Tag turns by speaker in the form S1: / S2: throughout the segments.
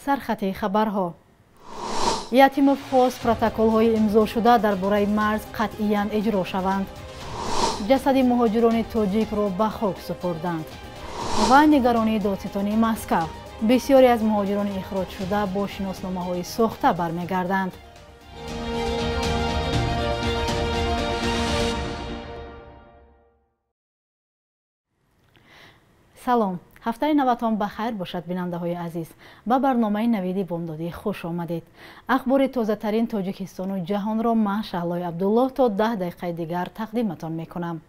S1: سرخط خبرها. یتیموف خواست پروتکل‌های امضا شده درباره مرز قطعاً اجرا شوند. جسد مهاجران تاجیک را به خاک سپردند. و نگرانی دادستانی مسکو. بسیاری از مهاجران اخراج شده با شناسنامه‌های ساخته برمیگردند. سلام. هفته نوتان بخیر باشد بیننده های عزیز. با برنامه نویدی بامدادی خوش آمدید. اخبار تازه ترین تاجیکستان و جهان را من شهلای عبدالله تا 10 دقیقه دیگر تقدیمتان میکنم.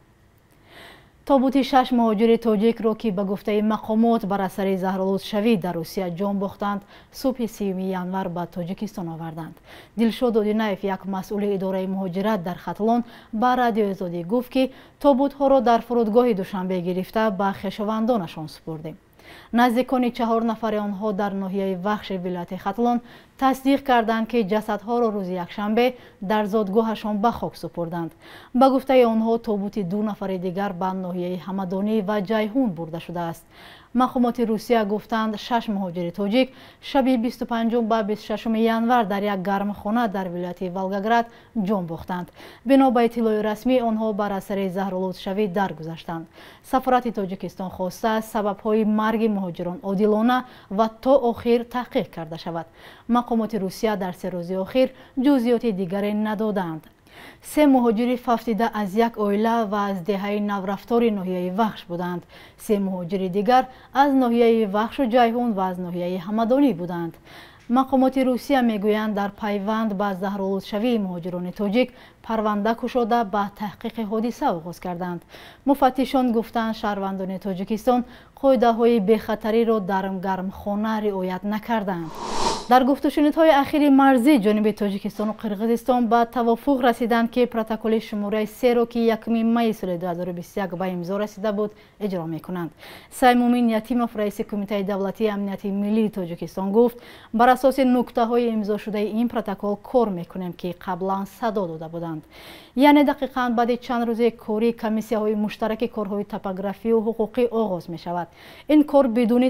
S1: تابوت 6 مهاجر تاجیک را که به گفته مقامات بر اثر زهرآلودشوی در روسیه جان باختند، صبح 30 ینور به تاجیکستان آوردند. دلشاد دودینایف، یک مسئول اداره مهاجرت در ختلان، به رادیو آزادی گفت که تابوت‌ها را در فرودگاه دوشنبه گرفته به خویشاوندانشان سپردیم. نزدیکان 4 نفر آنها در ناحیه وخش ولایت ختلان تصدیق کردند که جسدها را روز یکشنبه در زادگاهشان به خاک سپردند. به گفته آنها تابوت 2 نفر دیگر به ناحیه همدانی و جیهون برده شده است. مقامات روسیه گفتند 6 مهاجر تاجیک شب 25 و 26 ینور در یک گرمخانه در ولایت ولگاگراد جان باختند. بنا به اطلاع رسمی آنها بر اثر زهرآلودشوی درگذشتند. سفارت تاجیکستان خواسته است سبب‌های مرگ مهاجران عادلانه و تا آخر تحقیق کرده شود. مقامات روسیه در 3 روز اخیر جزئیات دیگری ندادند. 3 مهاجر ففتیده از یک عائله و از دهه نورفتار ناحیه وخش بودند. 3 مهاجر دیگر از ناحیه وخش و جیهون و از ناحیه همدانی بودند. مقامات روسیه میگویند در پیوند به زهرآلودشوی مهاجران تاجیک پرونده گشوده به تحقیق حادثه آغاز کردند. مفتشان گفتند شهروندان تاجیکستان قاعده‌های بی‌خطری را در گرمخانه رعایت نکردند. در گفت و شنودهای اخیر مرزی جانب تاجیکستان و قرقیزستان به توافق رسیدند که پروتکل شماره 3 را که 1 می سال 2021 به امضا رسیده بود اجرا میکنند. سیمومین یتیموف رئیس کمیته دولتی امنیت ملی تاجیکستان گفت بر اساس نکته های امضا شده این پروتکل کار میکنیم که قبلا صدا داده بودند. یعنی دقیقاً بعد چند روز کاری کمیسی‌های مشترک کارهای توپوگرافی و حقوقی آغاز می شود. این کار بدون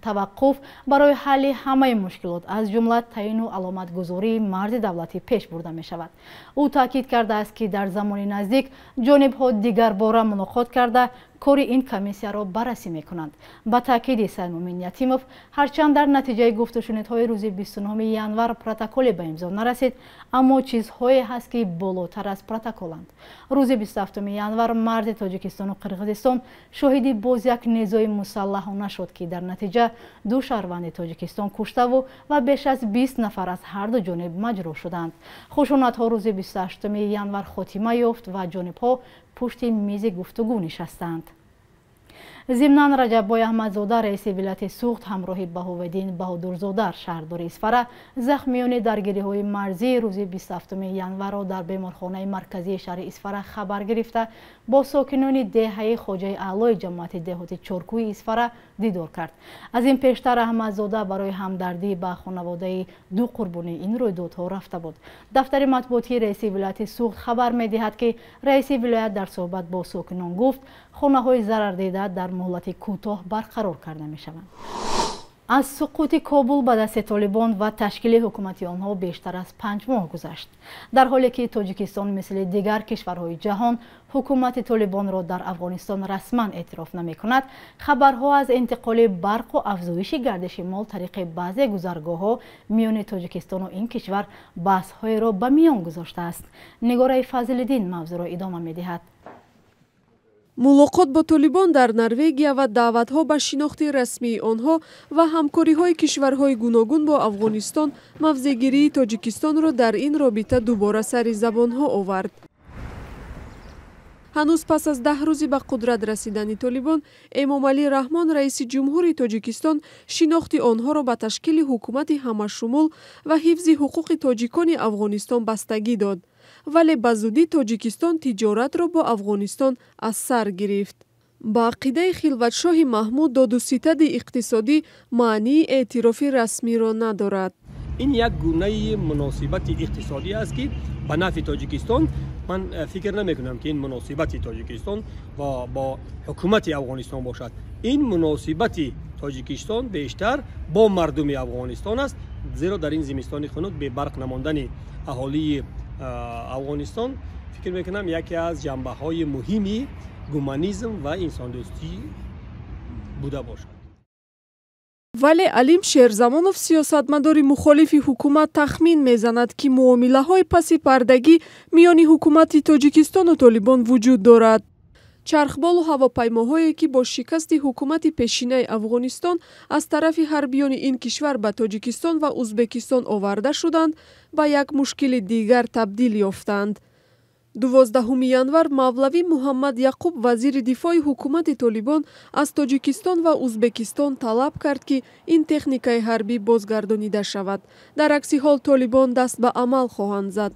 S1: توقف برای حل همه مشکلات از جمله تعیین و علامتگذاری مرز دولتی پیش برده می شود. او تاکید کرده است که در زمان نزدیک جانب‌ها دیگر باره ملاقات کرده کار این کمیسیه را بررسی می کنند. با تاکید سیمومین یتیموف هرچند در نتیجه گفت و شنودهای روز 29 ینور پروتکل به امضا نرسید، اما چیزهایی هست که بالاتر از پروتکلند. روز 27 ینور مرز تاجیکستان و قرقیزستان شاهد باز یک نزاع مسلحانه شد که در نتیجه 2 شهروند تاجیکستان کشته و بیش از 20 نفر از هر دو جانب مجروح شدند. خشونت‌ها روز 28 ینور خاتمه یافت و جانب‌ها پشت میز گفتگو نشستند. ضمناً رجب‌بای احمدزاده رئیس ولایت سوخت همراه بهاودین بهادرزاده شهردار اصفهان زخمیان درگیری‌های مرزی روز 27 ینور را در بیمارخانه مرکزی شهر اصفهان خبر گرفته با ساکنان دهه خواجه اعلی جماعت دهاتی چارکوی اصفهان دیدار کرد. از این پیشتر احمدزاده برای همدردی به خانواده 2 قربانی این رویدادها رفته بود. دفتر مطبوعاتی رئیس ولایت سوخت خبر می‌دهد که رئیس ولایت در صحبت با ساکنان گفت خانه‌های ضرر دیده در مهلت کوتاه برقرار کرده می‌شوند. از سقوط کابل به دست طالبان و تشکیل حکومت آنها بیشتر از 5 ماه گذشت. در حالی که تاجیکستان مثل دیگر کشورهای جهان حکومت طالبان را در افغانستان رسما اعتراف نمی‌کند، خبرها از انتقال برق و افزایش گردش مال طریق بعضی گذرگاه‌ها میان تاجیکستان و این کشور بحث‌های را به میان گذاشته است. نگاره فضل‌الدین موضوع را ادامه می‌دهد.
S2: ملاقات با طالبان در نروژ و دعوت‌ها به شناخت رسمی آنها و همکاری‌های کشورهای گوناگون با افغانستان موضع‌گیری تاجیکستان را در این رابطه دوباره سر زبان‌ها آورد. هنوز پس از 10 روز به قدرت رسیدن طالبان، امامعلی رحمان رئیس جمهوری تاجیکستان شناخت آنها را به تشکیل حکومت همه‌شمول و حفظ حقوق تاجیکان افغانستان بستگی داد. ولی به زودی تاجیکستان تجارت را با افغانستان از سر گرفت. با عقیده خلوتشاه محمود داد و ستد اقتصادی معنی اعتراف رسمی را ندارد.
S3: این یک گونه مناسبت اقتصادی است که به نفع تاجیکستان. من فکر نمی کنم که این مناسبت تاجیکستان و با حکومت افغانستان باشد. این مناسبت تاجیکستان بیشتر با مردم افغانستان است، زیرا در این زمستان خنک به برق نماندن اهالی افغانستان فکر میکنم یکی از جنبه های مهمی گومانیسم و انسان دوستی بوده باشد.
S2: ولی علیم شیرزمانов سیاستمداری مخالف حکومت تخمین میزند که معامله‌های پس پردگی میان حکومت تاجیکستان و طالبان وجود دارد. چرخبال و هواپیماهایی که با شکست حکومت پیشینه افغانستان از طرف حربیان این کشور به تاجیکستان و ازبکستان آورده شدند به یک مشکل دیگر تبدیل یافتند. 12 ینور مولوی محمد یعقوب وزیر دفاع حکومت طالبان از تاجیکستان و ازبکستان طلب کرد که این تکنیکای حربی بازگردانیده شود. در عکس حال طالبان دست به عمل خواهند زد.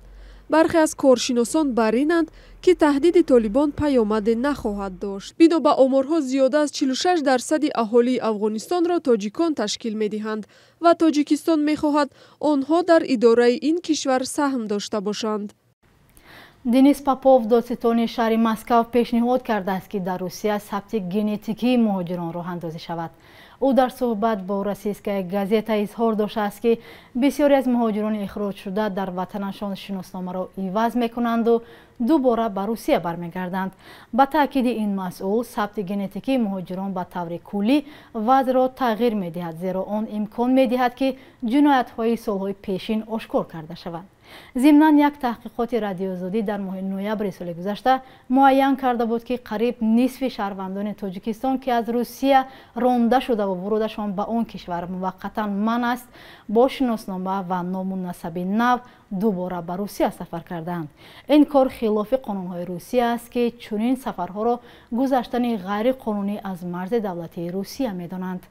S2: برخی از کارشناسان بر اینند که تهدید طالبان پیامد نخواهد داشت. بنا به آمارها زیاده از 46% اهالی افغانستان را تاجیکان تشکیل می‌دهند و تاجیکستان می‌خواهد آنها در اداره این کشور سهم داشته باشند.
S1: دنیس پاپوف دادستان شهر مسکو پیشنهاد کرده است که در روسیه ثبت ژنتیکی مهاجران راه اندازی شود. او در صحبت با روسیسکای گازета اظهار داشته است که بسیاری از مهاجران اخراج شده در وطنشان شناسنامه را عوض میکنند و دوباره به روسیه برمیگردند. با تاکید این مسئول ثبت ژنتیکی مهاجران به طور کلی وضع را تغییر میدهد، زیرا آن امکان میدهد که جنایت‌های سالهای پیشین آشکار کرده شوند. ضمناً یک تحقیقات رادیو آزادی در ماه نوامبر سال گذشته معین کرده بود که قریب نصف شهروندان تاجیکستان که از روسیه رانده شده و ورودشان به آن کشور موقتا منع است، با شناسنامه و نام نسب نو دوباره به روسیه سفر کردند. این کار خلاف قانون‌های روسیه است که چنین سفرها را گذشتن غیر قانونی از مرز دولتی روسیه می‌دانند.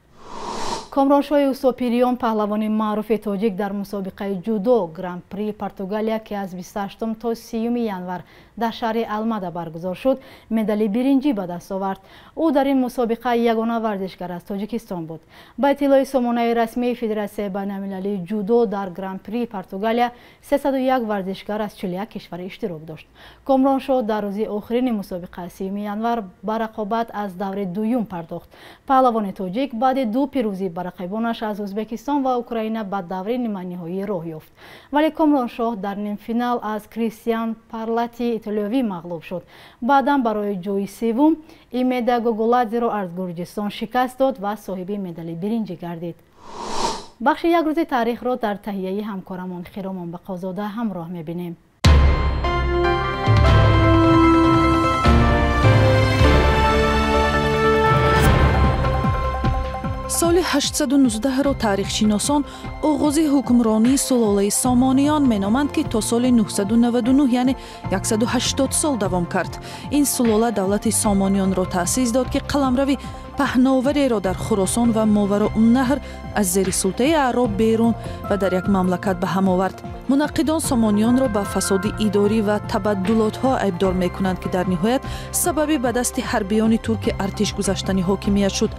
S1: کامرانشاه اوساپیریان پهلوان معروف تاجیک در مسابقه جودو گران پری پرتغالیا که از 28 تا 30 ینور در شهر الماده برگزار شد مدال برنجی به دست آورد. او در این مسابقه یگانه ورزشکار از تاجیکستان بود. با اطلاع سامانه رسمی فدراسیون بین‌المللی جودو در گران پری پرتغالیا 301 ورزشکار از 41 کشور اشتراک داشت. کامرانشاه در روز آخرین مسابقه 30 ینور به رقابت از دور دوم پرداخت. پهلوان تاجیک بعد دو پیروزی بر رقیبانش از ازبکستان و اوکراین به دور نیمه نهایی راه یافت، ولی کامرانشاه در نیم فینال از کریستیان پارلاتی ایتالیایی مغلوب شد. بعدا برای جای سوم ایمیدا گوگولادзе را از گرجستان شکست داد و صاحب مدال برنجی گردید. بخش یک روز تاریخ را در تهیه همکارمان خیرامان بقازاده همراه می‌بینیم.
S4: سال 819 را تاریخشناسان آغاز حکمرانی سلاله سامانیان مینامند که تا سال 999 یعنی 180 سال دوام کرد. این سلاله دولت سامانیان را تأسیس داد که قلمروی پهناوری را در خراسان و ماوراءالنهر از زیر سلطه اعراب بیرون و در یک مملکت به هم آورد. منقدان سامانیان را به فساد اداری و تبدلات ها عیبدار میکنند که در نهایت سبب به دست حربیان ترک ارتش گذاشتن حاکمیت شد.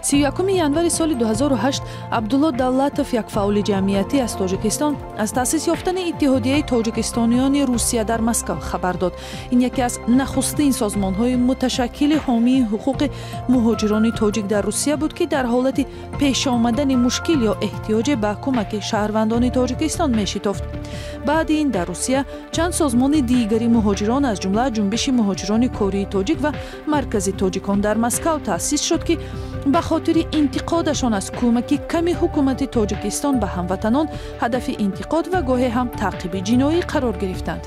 S4: 31 ینور سال 2008 عبدالله دولتوف یک فعال جمعیتی از تاجیکستان از تأسیس یافتن اتحادیه تاجیکستانیان روسیه در مسکو خبر داد. این یکی از نخستین سازمان‌های متشکل حامی حقوق مهاجران تاجیک در روسیه بود که در حالت پیش آمدن مشکل یا احتیاج به کمک شهروندان تاجیکستان می‌شتافت. بعد این در روسیه چند سازمان دیگری مهاجران از جمله جنبش مهاجران کاری تاجیک و مرکز تاجیکان در مسکو تأسیس شد که به خاطر انتقادشان از کمک کم حکومت تاجیکستان به هموطنان هدف انتقاد و گاهی هم تعقیب جنایی قرار گرفتند.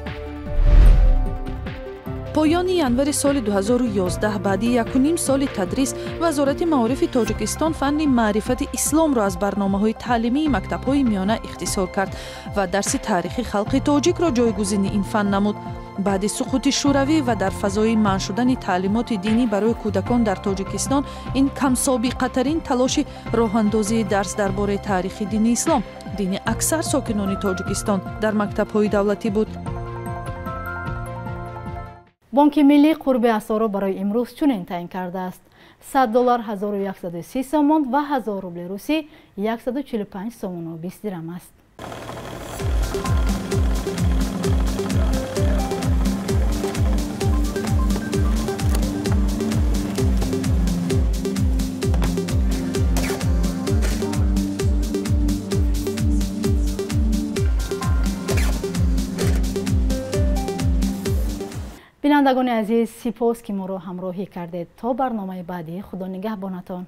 S4: پایان ینور سال 2011 بعد 1.5 سال تدریس وزارت معارف تاجیکستان فن معرفت اسلام را از برنامه‌های تعلیمی مکتب‌های میانه اختصار کرد و درس تاریخ خلق تاجیک را جایگزین این فن نمود. بعد سقوط شوروی و در فضای منع شدن تعلیمات دینی برای کودکان در تاجیکستان، این کم سابقه ترین تلاش راه اندازی درس درباره تاریخ دین اسلام، دین اکثر ساکنان تاجیکستان، در مکتب‌های دولتی بود.
S1: بانک ملی قرب اسعار را برای امروز چنین تعیین کرده است: $100 1130 سومون و 1000 روبل روسی 145 سومون و 20 درم است. بینندگان عزیز، سپاس که ما را همراهی کردید. تا برنامه بعدی، خدا نگهبانتان.